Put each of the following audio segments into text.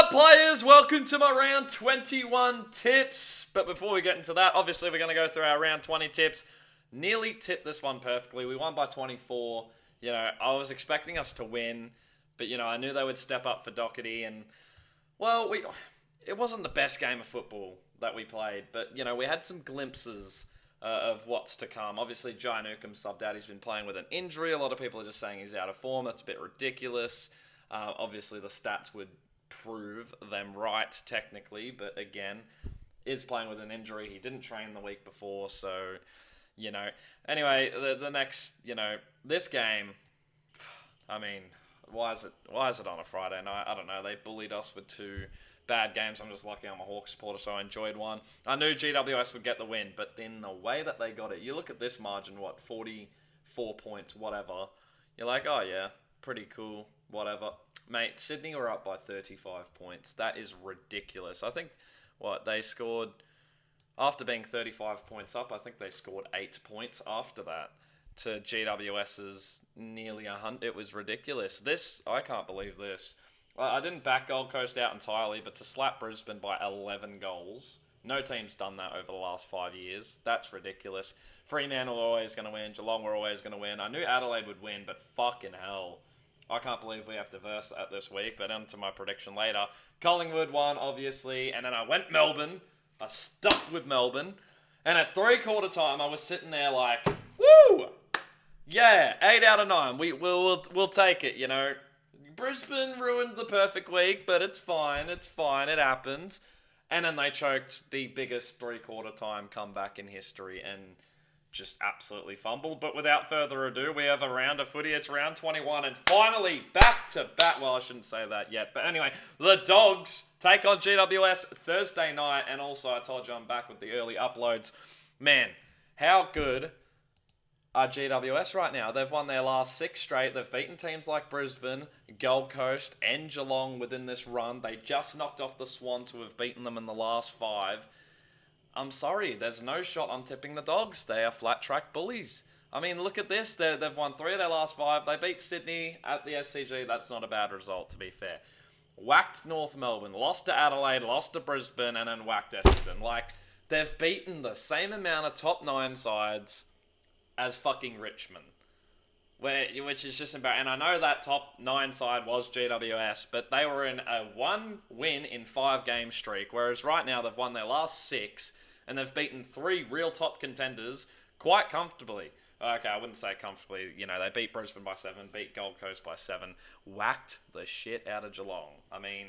up, players? Welcome to my round 21 tips. But before we get into that, obviously we're going to go through our round 20 tips. Nearly tipped this one perfectly. We won by 24. I was expecting us to win, but I knew they would step up for Doherty, and it wasn't the best game of football that we played, but we had some glimpses of what's to come. Obviously, Jai Newcomb subbed out. He's been playing with an injury. A lot of people are just saying he's out of form. That's a bit ridiculous. Obviously, the stats would prove them right technically, but again, is playing with an injury. He didn't train the week before, so anyway, the next this game, I mean, why is it on a Friday night? I don't know. They bullied us with two bad games. I'm just lucky I'm a Hawks supporter, so I enjoyed one. I knew GWS would get the win, but then the way that they got it, you look at this margin, 44 points, whatever. You're like, oh yeah, pretty cool, whatever. Mate, Sydney were up by 35 points. That is ridiculous. I think, they scored, after being 35 points up, I think they scored 8 points after that to GWS's nearly 100. It was ridiculous. I can't believe this. I didn't back Gold Coast out entirely, but to slap Brisbane by 11 goals, no team's done that over the last 5 years. That's ridiculous. Fremantle were always going to win. Geelong were always going to win. I knew Adelaide would win, but fucking hell. I can't believe we have to verse that this week, but onto my prediction later. Collingwood won, obviously, and then I went Melbourne. I stuck with Melbourne. And at three-quarter time, I was sitting there like, woo! Yeah, 8 out of 9. We'll take it, Brisbane ruined the perfect week, but it's fine. It happens. And then they choked the biggest three-quarter time comeback in history and just absolutely fumbled. But without further ado, we have a round of footy. It's round 21, and finally back to back. Well, I shouldn't say that yet, but anyway, the Dogs take on GWS Thursday night, and also I told you I'm back with the early uploads. Man, how good are GWS right now? They've won their last 6 straight. They've beaten teams like Brisbane, Gold Coast, and Geelong within this run. They just knocked off the Swans, who have beaten them in the last 5. I'm sorry, there's no shot I'm tipping the Dogs. They are flat-track bullies. I mean, look at this. They've won 3 of their last 5. They beat Sydney at the SCG. That's not a bad result, to be fair. Whacked North Melbourne, lost to Adelaide, lost to Brisbane, and then whacked Essendon. They've beaten the same amount of top 9 sides as fucking Richmond. Which is just embarrassing. And I know that top 9 side was GWS, but they were in a 1 win in 5 game streak, whereas right now they've won their last 6, and they've beaten 3 real top contenders quite comfortably. Okay, I wouldn't say comfortably. They beat Brisbane by 7, beat Gold Coast by 7, whacked the shit out of Geelong. I mean,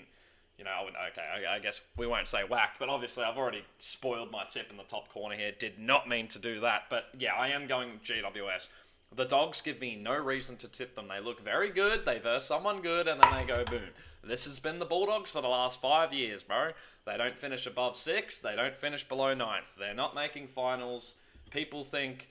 I guess we won't say whacked, but obviously I've already spoiled my tip in the top corner here. Did not mean to do that, but yeah, I am going GWS. The Dogs give me no reason to tip them. They look very good, they verse someone good, and then they go boom. This has been the Bulldogs for the last 5 years, bro. They don't finish above 6, they don't finish below 9th. They're not making finals. People think,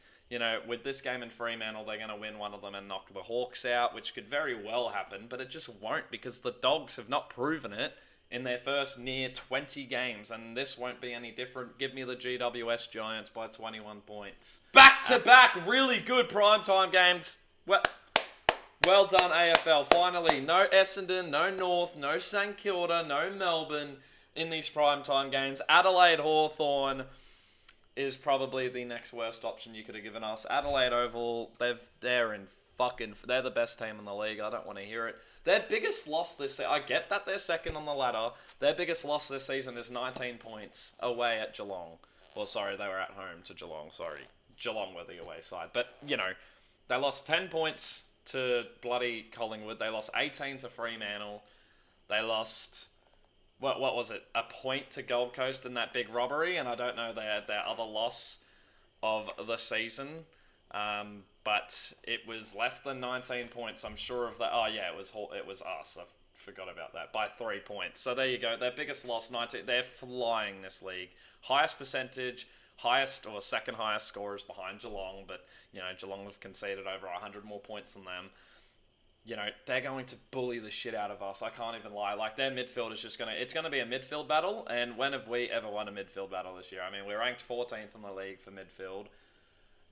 with this game in Fremantle, they're going to win one of them and knock the Hawks out, which could very well happen, but it just won't, because the Dogs have not proven it in their first near 20 games, and this won't be any different. Give me the GWS Giants by 21 points. Back-to-back really good primetime games. Well done, AFL. Finally, no Essendon, no North, no St Kilda, no Melbourne in these primetime games. Adelaide Hawthorn is probably the next worst option you could have given us. Adelaide Oval, they're the best team in the league. I don't want to hear it. Their biggest loss this season, I get that they're second on the ladder. Their biggest loss this season is 19 points away at Geelong. Well, sorry, they were at home to Geelong. Sorry. Geelong were the away side. But, they lost 10 points to bloody Collingwood. They lost 18 to Fremantle. They lost, what was it, a point to Gold Coast in that big robbery. And I don't know their other loss of the season. But it was less than 19 points. I'm sure of that. Oh yeah, it was us. I forgot about that by 3 points. So there you go. Their biggest loss, 19. They're flying this league. Highest percentage, highest or second highest scorers behind Geelong. But Geelong have conceded over 100 more points than them. They're going to bully the shit out of us. I can't even lie. Their midfield is just it's going to be a midfield battle. And when have we ever won a midfield battle this year? I mean, we're ranked 14th in the league for midfield.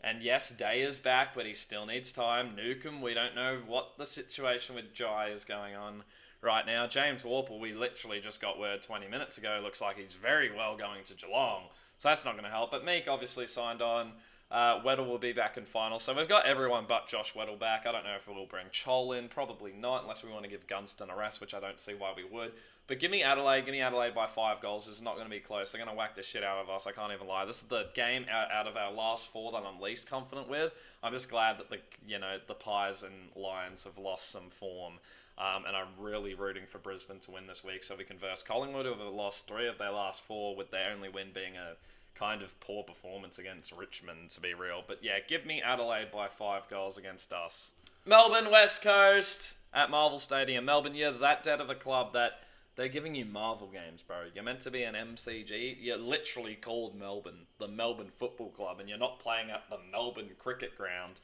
And yes, Day is back, but he still needs time. Newcomb, we don't know what the situation with Jai is going on. right now. James Warple, we literally just got word 20 minutes ago, looks like he's very well going to Geelong. So that's not going to help. But Meek obviously signed on. Weddle will be back in final. So we've got everyone but Josh Weddle back. I don't know if we'll bring Chol in. Probably not, unless we want to give Gunston a rest, which I don't see why we would. But give me Adelaide. Give me Adelaide by 5 goals. It's not going to be close. They're going to whack the shit out of us. I can't even lie. This is the game out of our last 4 that I'm least confident with. I'm just glad that the Pies and Lions have lost some form. And I'm really rooting for Brisbane to win this week so we can verse Collingwood, who have lost 3 of their last 4, with their only win being a kind of poor performance against Richmond, to be real. But yeah, give me Adelaide by 5 goals against us. Melbourne, West Coast, at Marvel Stadium. Melbourne, you're that dead of a club that they're giving you Marvel games, bro. You're meant to be an MCG. You're literally called Melbourne, the Melbourne Football Club, and you're not playing at the Melbourne Cricket Ground,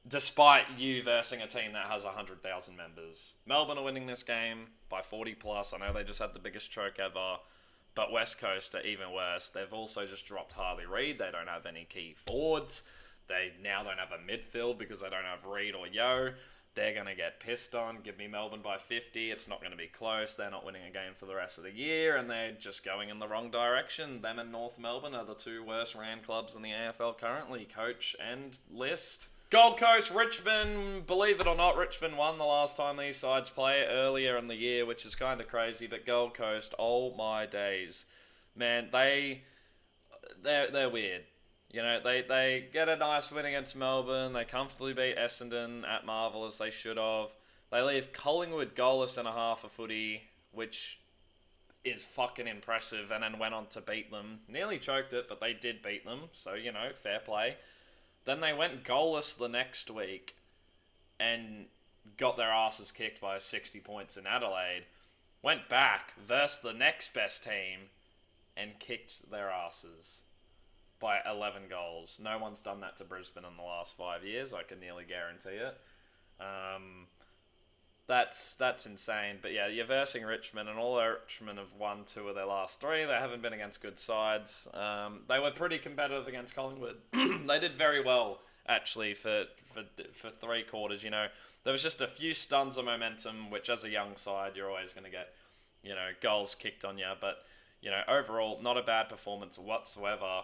despite you versing a team that has 100,000 members. Melbourne are winning this game by 40 plus. I know they just had the biggest choke ever. But West Coast are even worse. They've also just dropped Harley Reid. They don't have any key forwards. They now don't have a midfield because they don't have Reid or Yo. They're going to get pissed on. Give me Melbourne by 50. It's not going to be close. They're not winning a game for the rest of the year, and they're just going in the wrong direction. Them and North Melbourne are the 2 worst ran clubs in the AFL currently, coach and list. Gold Coast, Richmond, believe it or not, Richmond won the last time these sides play earlier in the year, which is kind of crazy, but Gold Coast, oh my days. Man, they're weird. You know, they get a nice win against Melbourne, they comfortably beat Essendon at Marvel as they should have. They leave Collingwood goalless in a half a footy, which is fucking impressive, and then went on to beat them. Nearly choked it, but they did beat them, so, you know, fair play. Then they went goalless the next week and got their asses kicked by 60 points in Adelaide. Went back versus the next best team and kicked their asses by 11 goals. No one's done that to Brisbane in the last 5 years, I can nearly guarantee it. That's insane. But yeah, you're versing Richmond, and all Richmond have won 2 of their last 3. They haven't been against good sides. They were pretty competitive against Collingwood. They did very well, actually, for 3 quarters. You know, there was just a few stuns of momentum, which as a young side, you're always going to get, you know, goals kicked on you. But, you know, overall, not a bad performance whatsoever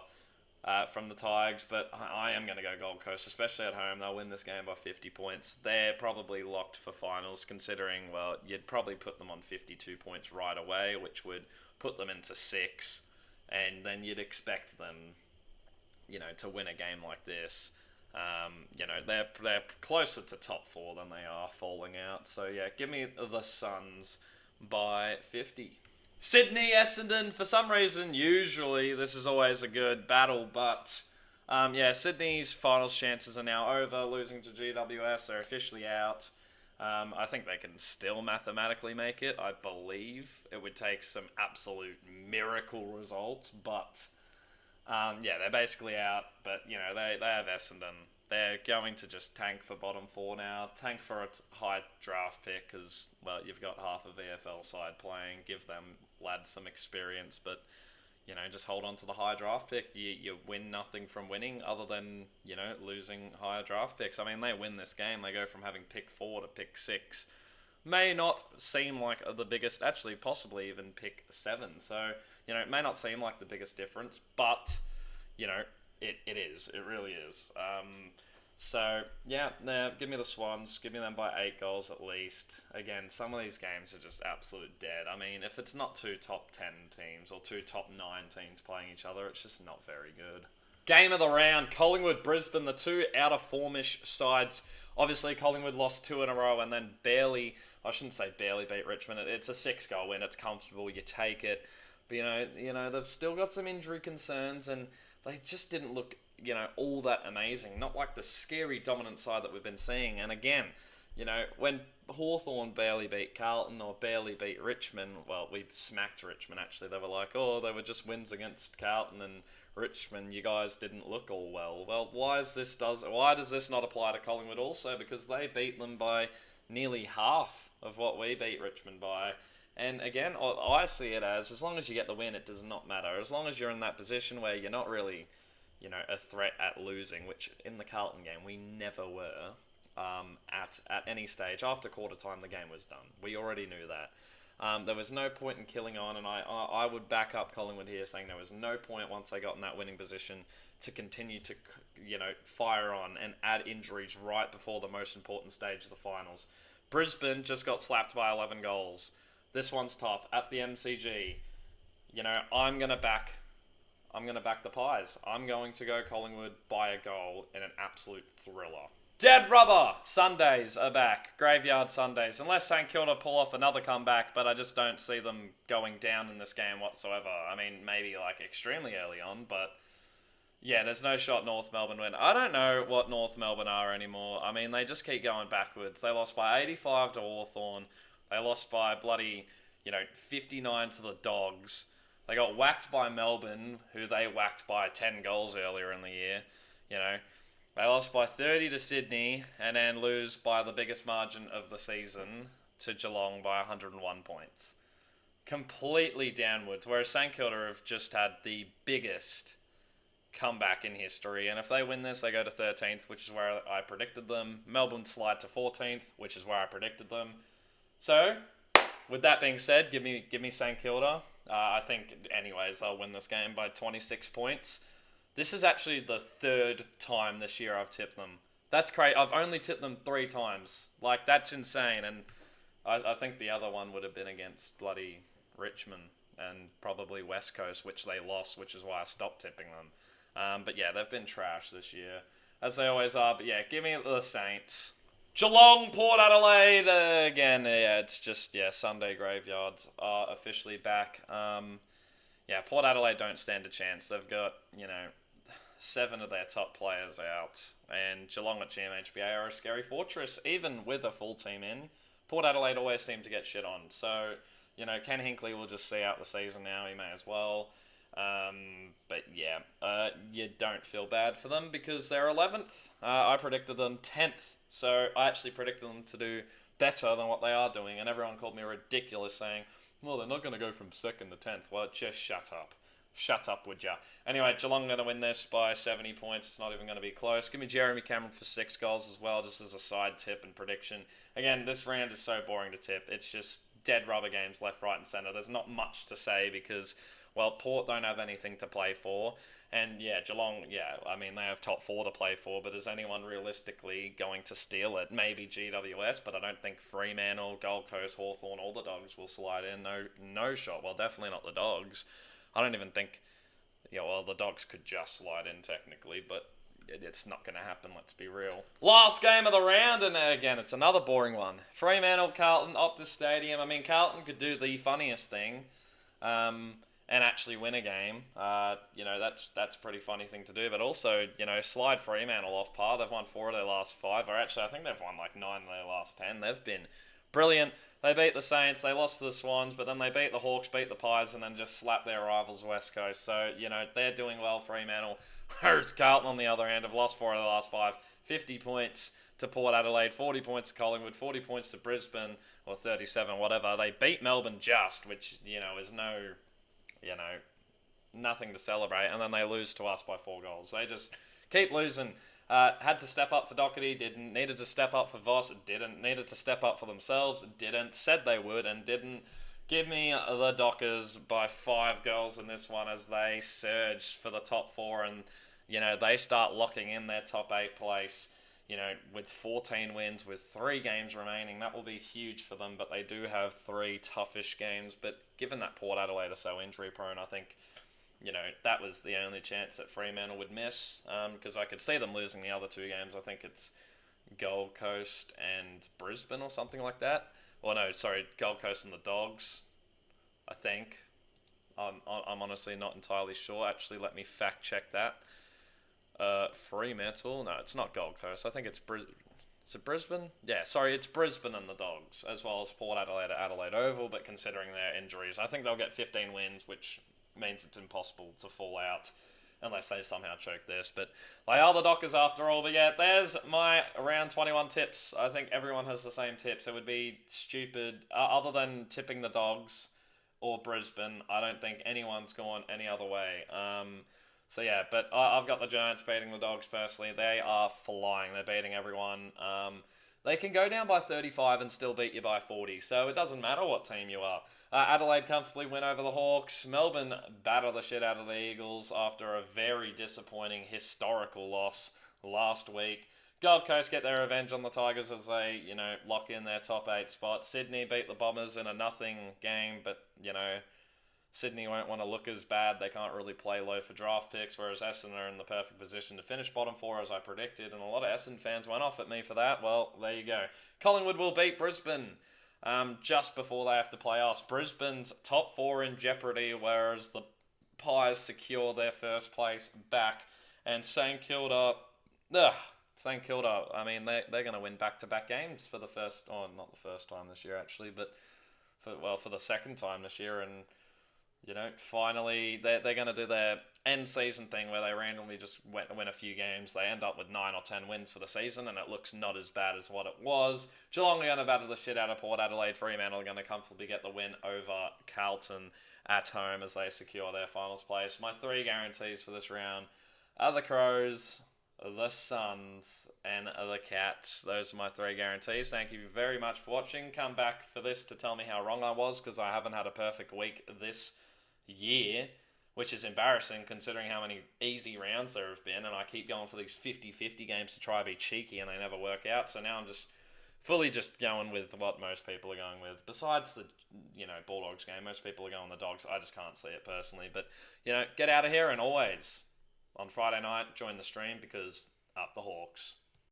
from the Tigers, but I am going to go Gold Coast, especially at home. They'll win this game by 50 points. They're probably locked for finals, considering, well, you'd probably put them on 52 points right away, which would put them into 6, and then you'd expect them, you know, to win a game like this. You know, they're closer to top 4 than they are falling out. So, yeah, give me the Suns by 50. Sydney, Essendon, for some reason, usually this is always a good battle, but yeah, Sydney's finals chances are now over. Losing to GWS, they're officially out. I think they can still mathematically make it, I believe. It would take some absolute miracle results, but yeah, they're basically out. But, you know, they have Essendon. They're going to just tank for bottom 4 now. Tank for a high draft pick because, well, you've got half a VFL side playing. Give them lads some experience, but, you know, just hold on to the high draft pick. You win nothing from winning other than, you know, losing higher draft picks. I mean, they win this game. They go from having pick 4 to pick 6. May not seem like the biggest, actually possibly even pick 7. So, you know, it may not seem like the biggest difference, but, you know, it is. It really is. So, yeah, give me the Swans. Give me them by 8 goals at least. Again, some of these games are just absolute dead. I mean, if it's not 2 top 10 teams or 2 top 9 teams playing each other, it's just not very good. Game of the round, Collingwood, Brisbane, the 2 out-of-formish sides. Obviously, Collingwood lost 2 in a row and then barely, I shouldn't say barely beat Richmond. It's a 6-goal win. It's comfortable. You take it. But, you know, they've still got some injury concerns, and they just didn't look, you know, all that amazing. Not like the scary dominant side that we've been seeing. And again, you know, when Hawthorn barely beat Carlton or barely beat Richmond, well, we smacked Richmond actually. They were like, oh, they were just wins against Carlton and Richmond. You guys didn't look all well. Well, why does this not apply to Collingwood also? Because they beat them by nearly half of what we beat Richmond by. And again, I see it as long as you get the win, it does not matter. As long as you're in that position where you're not really, you know, a threat at losing, which in the Carlton game we never were. at any stage. After quarter time, the game was done. We already knew that. There was no point in killing on, and I would back up Collingwood here, saying there was no point once they got in that winning position to continue to, fire on and add injuries right before the most important stage of the finals. Brisbane just got slapped by 11 goals. This one's tough at the MCG. I'm gonna back the Pies. I'm going to go Collingwood by a goal in an absolute thriller. Dead rubber Sundays are back. Graveyard Sundays. Unless St Kilda pull off another comeback, but I just don't see them going down in this game whatsoever. I mean, maybe extremely early on, but yeah, there's no shot North Melbourne win. I don't know what North Melbourne are anymore. I mean, they just keep going backwards. They lost by 85 to Hawthorn. They lost by bloody, 59 to the Dogs. They got whacked by Melbourne, who they whacked by 10 goals earlier in the year. They lost by 30 to Sydney and then lose by the biggest margin of the season to Geelong by 101 points. Completely downwards, whereas St Kilda have just had the biggest comeback in history. And if they win this, they go to 13th, which is where I predicted them. Melbourne slide to 14th, which is where I predicted them. So, with that being said, give me St Kilda. I think, anyways, they'll win this game by 26 points. This is actually the third time this year I've tipped them. That's crazy. I've only tipped them 3 times. That's insane. And I think the other one would have been against bloody Richmond and probably West Coast, which they lost, which is why I stopped tipping them. But yeah, they've been trash this year, as they always are. But yeah, give me the Saints. Geelong, Port Adelaide, again, yeah, it's just, Sunday graveyards are officially back. Port Adelaide don't stand a chance. They've got, 7 of their top players out, and Geelong at GMHBA are a scary fortress, even with a full team in. Port Adelaide always seem to get shit on, so, Ken Hinkley will just see out the season now, he may as well. But yeah, you don't feel bad for them because they're 11th. I predicted them 10th, so I actually predicted them to do better than what they are doing, and everyone called me ridiculous, saying, well, they're not going to go from 2nd to 10th. Well, just shut up. Shut up, would ya? Anyway, Geelong going to win this by 70 points. It's not even going to be close. Give me Jeremy Cameron for 6 goals as well, just as a side tip and prediction. Again, this round is so boring to tip. It's just dead rubber games left, right, and centre. There's not much to say because, well, Port don't have anything to play for. And, Geelong, I mean, they have top 4 to play for, but is anyone realistically going to steal it? Maybe GWS, but I don't think Fremantle, Gold Coast, Hawthorn, all the Dogs will slide in. No shot. Well, definitely not the Dogs. I don't even think, the Dogs could just slide in technically, but it's not going to happen, let's be real. Last game of the round, and again, it's another boring one. Fremantle, Carlton, Optus Stadium. I mean, Carlton could do the funniest thing and actually win a game. That's a pretty funny thing to do, but also, slide Fremantle off par. They've won 4 of their last 5, or actually, I think they've won 9 of their last 10. They've been brilliant. They beat the Saints, they lost to the Swans, but then they beat the Hawks, beat the Pies, and then just slapped their rivals West Coast. So, they're doing well, Fremantle. Whereas Carlton, on the other hand, have lost 4 of the last 5. 50 points to Port Adelaide, 40 points to Collingwood, 40 points to Brisbane, or 37, whatever. They beat Melbourne just, which, is no, nothing to celebrate. And then they lose to us by 4 goals. They just keep losing. Had to step up for Doherty, didn't. Needed to step up for Voss, didn't. Needed to step up for themselves, didn't. Said they would and didn't. Give me the Dockers by 5 goals in this one as they surge for the top 4 and, they start locking in their top 8 place, with 14 wins with 3 games remaining. That will be huge for them, but they do have 3 toughish games. But given that Port Adelaide are so injury prone, I think that was the only chance that Fremantle would miss because I could see them losing the other 2 games. I think it's Gold Coast and Brisbane or something like that. Or no, sorry, Gold Coast and the Dogs, I think. I'm honestly not entirely sure. Actually, let me fact check that. Fremantle? No, it's not Gold Coast. I think it's Is it Brisbane? Yeah, sorry, it's Brisbane and the Dogs, as well as Port Adelaide at Adelaide Oval, but considering their injuries, I think they'll get 15 wins, which means it's impossible to fall out unless they somehow choke this. But they are the Dockers after all. But yeah, there's my round 21 tips. I think everyone has the same tips. It would be stupid, other than tipping the Dogs or Brisbane. I don't think anyone's gone any other way. So yeah, but I've got the Giants beating the Dogs personally. They are flying. They're beating everyone. They can go down by 35 and still beat you by 40. So it doesn't matter what team you are. Adelaide comfortably win over the Hawks. Melbourne batter the shit out of the Eagles after a very disappointing historical loss last week. Gold Coast get their revenge on the Tigers as they, lock in their top 8 spot. Sydney beat the Bombers in a nothing game, but, Sydney won't want to look as bad. They can't really play low for draft picks, whereas Essendon are in the perfect position to finish bottom 4 as I predicted, and a lot of Essendon fans went off at me for that. Well, there you go. Collingwood will beat Brisbane just before they have to play us. Brisbane's top 4 in jeopardy, whereas the Pies secure their first place back. And St Kilda, I mean, they're going to win back-to-back games for the first, not the first time this year actually, but for the second time this year, and finally, they're going to do their end season thing where they randomly just win a few games. They end up with 9 or 10 wins for the season, and it looks not as bad as what it was. Geelong are going to battle the shit out of Port Adelaide. Fremantle are going to comfortably get the win over Carlton at home as they secure their finals place. My 3 guarantees for this round are the Crows, the Suns, and the Cats. Those are my 3 guarantees. Thank you very much for watching. Come back for this to tell me how wrong I was, because I haven't had a perfect week this year, which is embarrassing considering how many easy rounds there have been, and I keep going for these 50-50 games to try to be cheeky and they never work out. So now I'm just fully just going with what most people are going with. Besides the Bulldogs game, most people are going the Dogs. I just can't see it personally. But get out of here, and always on Friday night join the stream, because up the Hawks.